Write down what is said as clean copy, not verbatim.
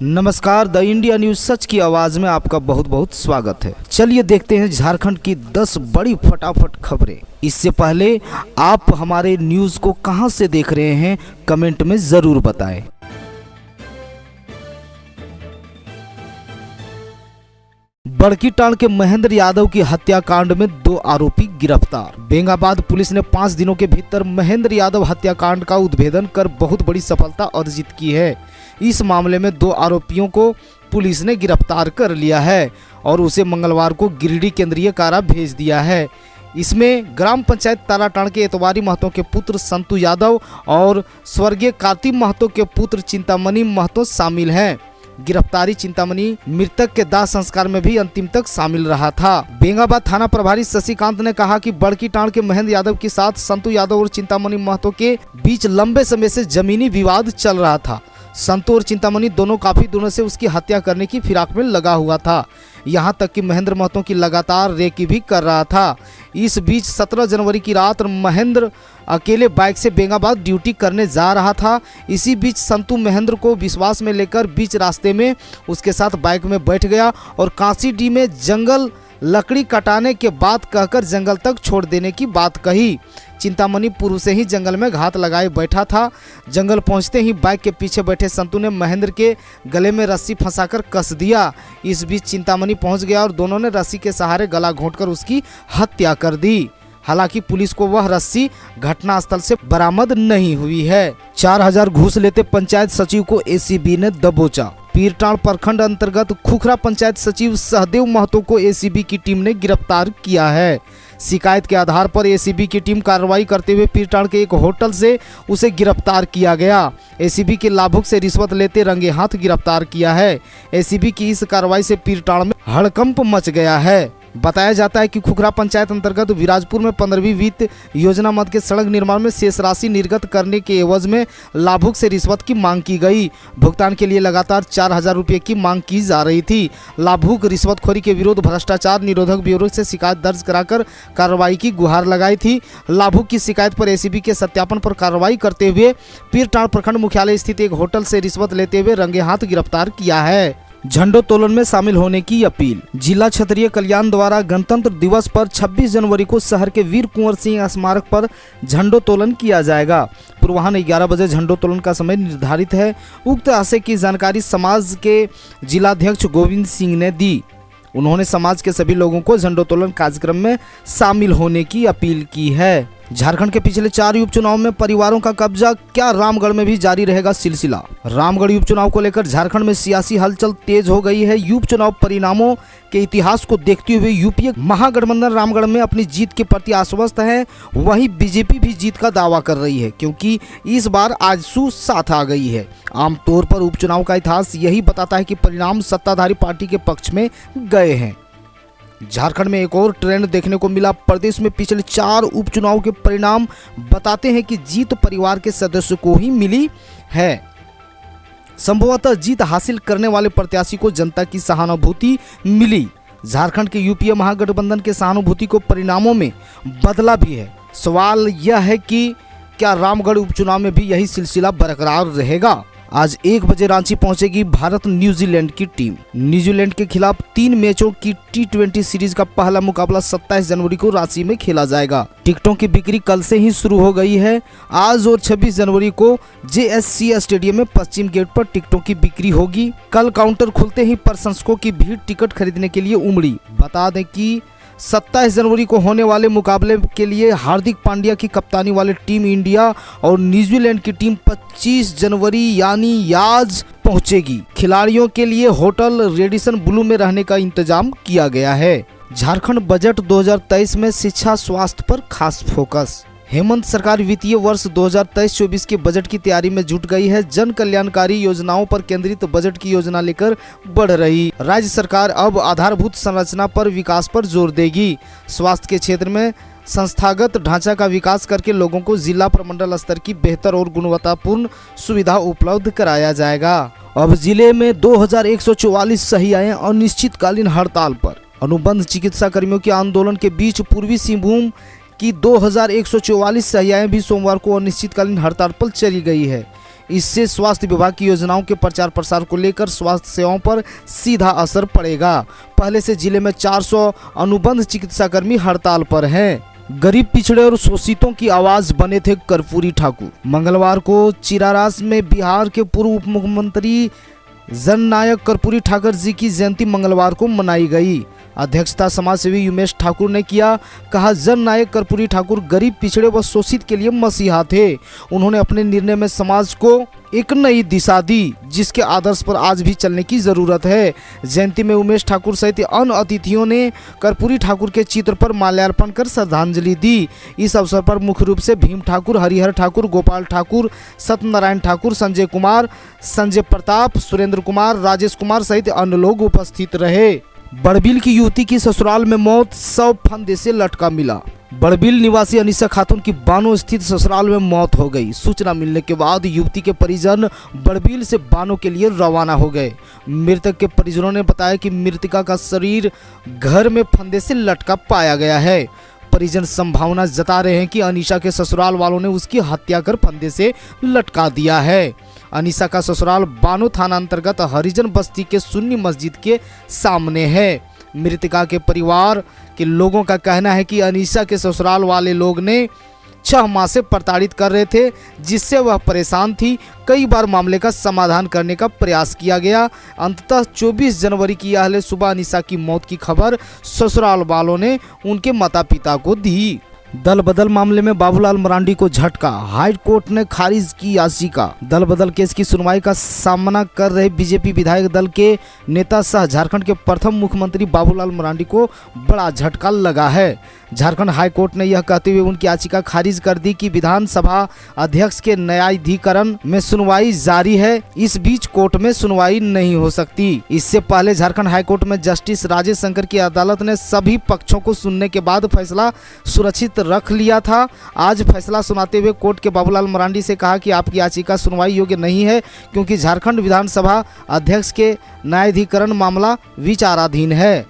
नमस्कार, the India news सच की आवाज में आपका बहुत बहुत स्वागत है। चलिए देखते हैं झारखंड की 10 बड़ी फटाफट खबरें। इससे पहले आप हमारे न्यूज को कहां से देख रहे हैं कमेंट में जरूर बताएं। बड़कीटांड़ के महेंद्र यादव की हत्याकांड में 2 आरोपी गिरफ्तार। बेंगाबाद पुलिस ने 5 दिनों के भीतर महेंद्र यादव हत्याकांड का उद्भेदन कर बहुत बड़ी सफलता अर्जित की है। इस मामले में 2 आरोपियों को पुलिस ने गिरफ्तार कर लिया है और उसे मंगलवार को गिरिडीह केंद्रीय कारा भेज दिया है। इसमें ग्राम पंचायत ताराटांड़ के एतवारी महतो के पुत्र संतू यादव और स्वर्गीय कार्तिक महतो के पुत्र चिंतामणि महतो शामिल हैं। गिरफ्तारी चिंतामणि मृतक के दाह संस्कार में भी अंतिम तक शामिल रहा था। बेंगाबाद थाना प्रभारी शशिकांत ने कहा कि बड़कीटांड़ के महेंद्र यादव के साथ संतू यादव और चिंतामणि महतो के बीच लंबे समय से जमीनी विवाद चल रहा था। संतू और चिंतामणि दोनों काफी दिनों से उसकी हत्या करने की फिराक में लगा हुआ था। यहाँ तक कि महेंद्र महतो की लगातार रेकी भी कर रहा था। इस बीच 17 जनवरी की रात महेंद्र अकेले बाइक से बेंगाबाद ड्यूटी करने जा रहा था। इसी बीच संतू महेंद्र को विश्वास में लेकर बीच रास्ते में उसके साथ बाइक में बैठ गया और कांसीडीह में जंगल लकड़ी कटाने के बाद कहकर जंगल तक छोड़ देने की बात कही। चिंतामणि पूर्व से ही जंगल में घात लगाए बैठा था। जंगल पहुंचते ही बाइक के पीछे बैठे संतू ने महेंद्र के गले में रस्सी फंसाकर कस दिया। इस बीच चिंतामणि पहुंच गया और दोनों ने रस्सी के सहारे गला घोंटकर उसकी हत्या कर दी। हालांकि पुलिस को वह रस्सी घटनास्थल से बरामद नहीं हुई है। 4000 घूस लेते पंचायत सचिव को एसीबी ने दबोचा। पीरटांड़ प्रखंड अंतर्गत खुखरा पंचायत सचिव सहदेव महतो को एसीबी की टीम ने गिरफ्तार किया है। शिकायत के आधार पर एसीबी की टीम कार्रवाई करते हुए पीरटांड़ के एक होटल से उसे गिरफ्तार किया गया। एसीबी के लाभुक से रिश्वत लेते रंगे हाथ गिरफ्तार किया है। एसीबी की इस कार्रवाई से पीरटांड़ में हड़कंप मच गया है। बताया जाता है कि खुखरा पंचायत अंतर्गत विराजपुर में 15वीं वित्त योजना मद के सड़क निर्माण में शेष राशि निर्गत करने के एवज में लाभुक से रिश्वत की मांग की गई। भुगतान के लिए लगातार 4000 रुपये की मांग की जा रही थी। लाभुक रिश्वतखोरी के विरोध भ्रष्टाचार निरोधक ब्यूरो से शिकायत दर्ज कराकर कार्रवाई की गुहार लगाई थी। लाभुक की शिकायत पर एसीबी के सत्यापन पर कार्रवाई करते हुए पीरटांड़ प्रखंड मुख्यालय स्थित एक होटल से रिश्वत लेते हुए रंगे हाथ गिरफ्तार किया है। झंडोत्तोलन में शामिल होने की अपील। जिला क्षेत्रीय कल्याण द्वारा गणतंत्र दिवस पर 26 जनवरी को शहर के वीर कुंवर सिंह स्मारक पर झंडोत्तोलन किया जाएगा। पूर्वाह्न 11 बजे झंडोत्तोलन का समय निर्धारित है। उक्त आशय की जानकारी समाज के जिलाध्यक्ष गोविंद सिंह ने दी। उन्होंने समाज के सभी लोगों को झंडोत्तोलन कार्यक्रम में शामिल होने की अपील की है। झारखंड के पिछले 4 उपचुनाव में परिवारों का कब्जा, क्या रामगढ़ में भी जारी रहेगा सिलसिला। रामगढ़ उपचुनाव को लेकर झारखंड में सियासी हलचल तेज हो गई है। उपचुनाव परिणामों के इतिहास को देखते हुए यूपीए महागठबंधन रामगढ़ में अपनी जीत के प्रति आश्वस्त है। वहीं बीजेपी भी जीत का दावा कर रही है क्योंकि इस बार आजसू साथ आ गई है। आमतौर पर उपचुनाव का इतिहास यही बताता है कि परिणाम सत्ताधारी पार्टी के पक्ष में गए हैं। झारखंड में एक और ट्रेंड देखने को मिला। प्रदेश में पिछले 4 उपचुनाव के परिणाम बताते हैं कि जीत परिवार के सदस्य को ही मिली है। संभवतः जीत हासिल करने वाले प्रत्याशी को जनता की सहानुभूति मिली। झारखंड के यूपीए महागठबंधन के सहानुभूति को परिणामों में बदला भी है। सवाल यह है कि क्या रामगढ़ उपचुनाव में भी यही सिलसिला बरकरार रहेगा। आज 1 बजे रांची पहुंचेगी भारत न्यूजीलैंड की टीम। न्यूजीलैंड के खिलाफ 3 मैचों की T20 सीरीज का पहला मुकाबला 27 जनवरी को रांची में खेला जाएगा। टिकटों की बिक्री कल से ही शुरू हो गई है। आज और 26 जनवरी को JSC स्टेडियम में पश्चिम गेट पर टिकटों की बिक्री होगी। कल काउंटर खुलते ही प्रशंसकों की भीड़ टिकट खरीदने के लिए उमड़ी। बता दें कि 27 जनवरी को होने वाले मुकाबले के लिए हार्दिक पांड्या की कप्तानी वाले टीम इंडिया और न्यूजीलैंड की टीम 25 जनवरी यानी आज पहुंचेगी। खिलाड़ियों के लिए होटल रेडिसन ब्लू में रहने का इंतजाम किया गया है। झारखंड बजट 2023 में शिक्षा स्वास्थ्य पर खास फोकस। हेमंत सरकार वित्तीय वर्ष 2023-24 के बजट की तैयारी में जुट गई है। जन कल्याणकारी योजनाओं पर केंद्रित बजट की योजना लेकर बढ़ रही राज्य सरकार अब आधारभूत संरचना पर विकास पर जोर देगी। स्वास्थ्य के क्षेत्र में संस्थागत ढांचा का विकास करके लोगों को जिला प्रमंडल स्तर की बेहतर और गुणवत्तापूर्ण सुविधा उपलब्ध कराया जाएगा। अब जिले में 2144 सहियाएं अनिश्चितकालीन हड़ताल पर। अनुबंध चिकित्सा कर्मियों के आंदोलन के बीच पूर्वी सिंहभूम की 2144 सहियाएं भी सोमवार को अनिश्चितकालीन हड़ताल पर चली गई है। इससे स्वास्थ्य विभाग की योजनाओं के प्रचार प्रसार को लेकर स्वास्थ्य सेवाओं पर सीधा असर पड़ेगा। पहले से जिले में 400 अनुबंध चिकित्साकर्मी हड़ताल पर हैं। गरीब, पिछड़े और शोषितों की आवाज बने थे कर्पूरी ठाकुर। मंगलवार को चिरारास में बिहार के पूर्व उप मुख्यमंत्री जननायक कर्पूरी ठाकुर जी की जयंती मंगलवार को मनाई गई। अध्यक्षता समाजसेवी उमेश ठाकुर ने किया। कहा, जननायक कर्पूरी ठाकुर गरीब, पिछड़े व शोषित के लिए मसीहा थे। उन्होंने अपने निर्णय में समाज को एक नई दिशा दी, जिसके आदर्श पर आज भी चलने की जरूरत है। जयंती में उमेश ठाकुर सहित अन्य अतिथियों ने कर्पूरी ठाकुर के चित्र पर माल्यार्पण कर श्रद्धांजलि दी। इस अवसर पर मुख्य रूप से भीम ठाकुर, हरिहर ठाकुर, गोपाल ठाकुर, सत्यनारायण ठाकुर, संजय कुमार, संजय प्रताप, सुरेंद्र कुमार, राजेश कुमार सहित अन्य लोग उपस्थित रहे। बड़बिल की युवती की ससुराल में मौत, 100 फंदे से लटका मिला। बड़बिल निवासी अनीसा खातून की बानो स्थित ससुराल में मौत हो गई। सूचना मिलने के बाद युवती के परिजन बड़बिल से बानो के लिए रवाना हो गए। मृतक के परिजनों ने बताया कि मृतका का शरीर घर में फंदे से लटका पाया गया है। परिजन संभावना जता रहे हैं कि अनीसा के ससुराल वालों ने उसकी हत्या कर फंदे से लटका दिया है। अनीसा का ससुराल बानो थाना अंतर्गत हरिजन बस्ती के सुन्नी मस्जिद के सामने है। मृतका के परिवार के लोगों का कहना है कि अनीसा के ससुराल वाले लोग ने 6 माह से प्रताड़ित कर रहे थे, जिससे वह परेशान थी। कई बार मामले का समाधान करने का प्रयास किया गया। अंततः 24 जनवरी की यह सुबह अनीसा की मौत की खबर ससुराल वालों ने उनके माता पिता को दी। दल बदल मामले में बाबूलाल मरांडी को झटका, हाई कोर्ट ने खारिज की याचिका। दल बदल केस की सुनवाई का सामना कर रहे बीजेपी विधायक दल के नेता सह झारखंड के प्रथम मुख्यमंत्री बाबूलाल मरांडी को बड़ा झटका लगा है। झारखंड हाई कोर्ट ने यह कहते हुए उनकी याचिका खारिज कर दी कि विधानसभा अध्यक्ष के न्यायाधिकरण में सुनवाई जारी है। इस बीच कोर्ट में सुनवाई नहीं हो सकती। इससे पहले झारखंड हाई कोर्ट में जस्टिस राजेश शंकर की अदालत ने सभी पक्षों को सुनने के बाद फैसला सुरक्षित रख लिया था। आज फैसला सुनाते हुए कोर्ट के बाबूलाल मरांडी से कहा कि आपकी याचिका सुनवाई योग्य नहीं है, क्योंकि झारखंड विधानसभा अध्यक्ष के न्यायाधिकरण मामला विचाराधीन है।